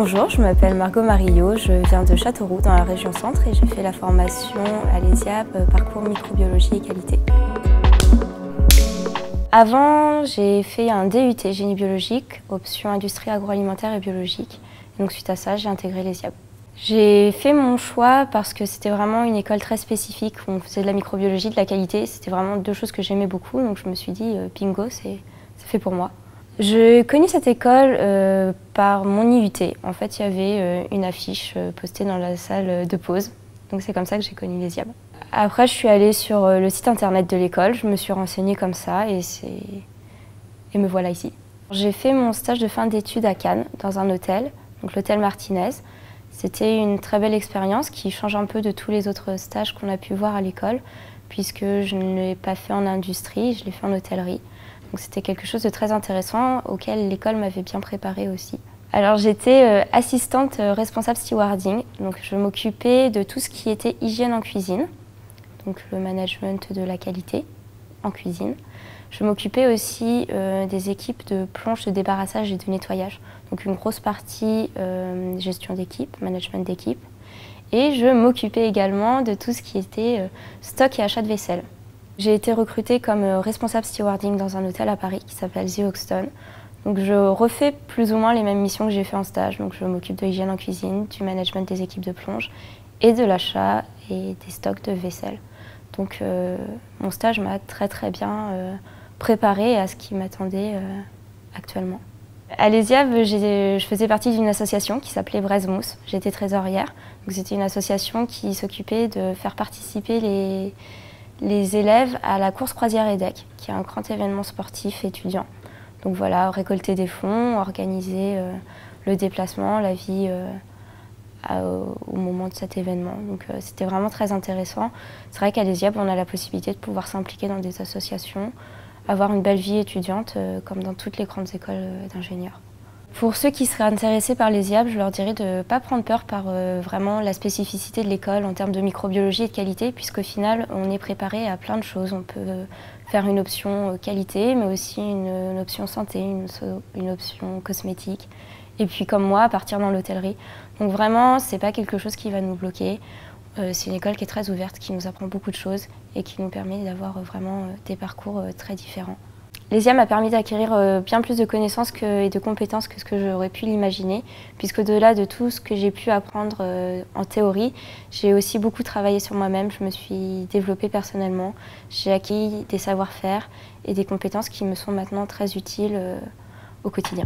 Bonjour, je m'appelle Margot Marillo, je viens de Châteauroux dans la région centre et j'ai fait la formation à l'ESIAB parcours microbiologie et qualité. Avant, j'ai fait un DUT génie biologique, option industrie agroalimentaire et biologique. Donc suite à ça, j'ai intégré l'ESIAB. J'ai fait mon choix parce que c'était vraiment une école très spécifique où on faisait de la microbiologie, de la qualité. C'était vraiment deux choses que j'aimais beaucoup, donc je me suis dit bingo, c'est fait pour moi. J'ai connu cette école par mon IUT. En fait, il y avait une affiche postée dans la salle de pause. Donc c'est comme ça que j'ai connu l'ESIAB. Après, je suis allée sur le site internet de l'école, je me suis renseignée comme ça et me voilà ici. J'ai fait mon stage de fin d'études à Cannes, dans un hôtel, donc l'hôtel Martinez. C'était une très belle expérience qui change un peu de tous les autres stages qu'on a pu voir à l'école, puisque je ne l'ai pas fait en industrie, je l'ai fait en hôtellerie. Donc c'était quelque chose de très intéressant auquel l'école m'avait bien préparée aussi. Alors j'étais assistante responsable stewarding, donc je m'occupais de tout ce qui était hygiène en cuisine, donc le management de la qualité en cuisine. Je m'occupais aussi des équipes de plonge, de débarrassage et de nettoyage, donc une grosse partie gestion d'équipe, management d'équipe. Et je m'occupais également de tout ce qui était stock et achat de vaisselle. J'ai été recrutée comme responsable stewarding dans un hôtel à Paris qui s'appelle The Hoxton. Donc je refais plus ou moins les mêmes missions que j'ai fait en stage. Donc je m'occupe de l'hygiène en cuisine, du management des équipes de plonge et de l'achat et des stocks de vaisselle. Donc mon stage m'a très bien préparée à ce qui m'attendait actuellement. À l'ESIAB, je faisais partie d'une association qui s'appelait Braise-Mousse. J'étais trésorière. C'était une association qui s'occupait de faire participer les élèves à la course croisière EDEC, qui est un grand événement sportif étudiant. Donc voilà, récolter des fonds, organiser le déplacement, la vie au moment de cet événement. Donc c'était vraiment très intéressant. C'est vrai qu'à l'ESIAB, on a la possibilité de pouvoir s'impliquer dans des associations, avoir une belle vie étudiante comme dans toutes les grandes écoles d'ingénieurs. Pour ceux qui seraient intéressés par l'ESIAB, je leur dirais de ne pas prendre peur par vraiment la spécificité de l'école en termes de microbiologie et de qualité, puisqu'au final, on est préparé à plein de choses. On peut faire une option qualité, mais aussi une option santé, une option cosmétique. Et puis comme moi, partir dans l'hôtellerie. Donc vraiment, c'est pas quelque chose qui va nous bloquer. C'est une école qui est très ouverte, qui nous apprend beaucoup de choses et qui nous permet d'avoir vraiment des parcours très différents. L'ESIAB m'a permis d'acquérir bien plus de connaissances et de compétences que ce que j'aurais pu l'imaginer, puisqu'au-delà de tout ce que j'ai pu apprendre en théorie, j'ai aussi beaucoup travaillé sur moi-même, je me suis développée personnellement, j'ai acquis des savoir-faire et des compétences qui me sont maintenant très utiles au quotidien.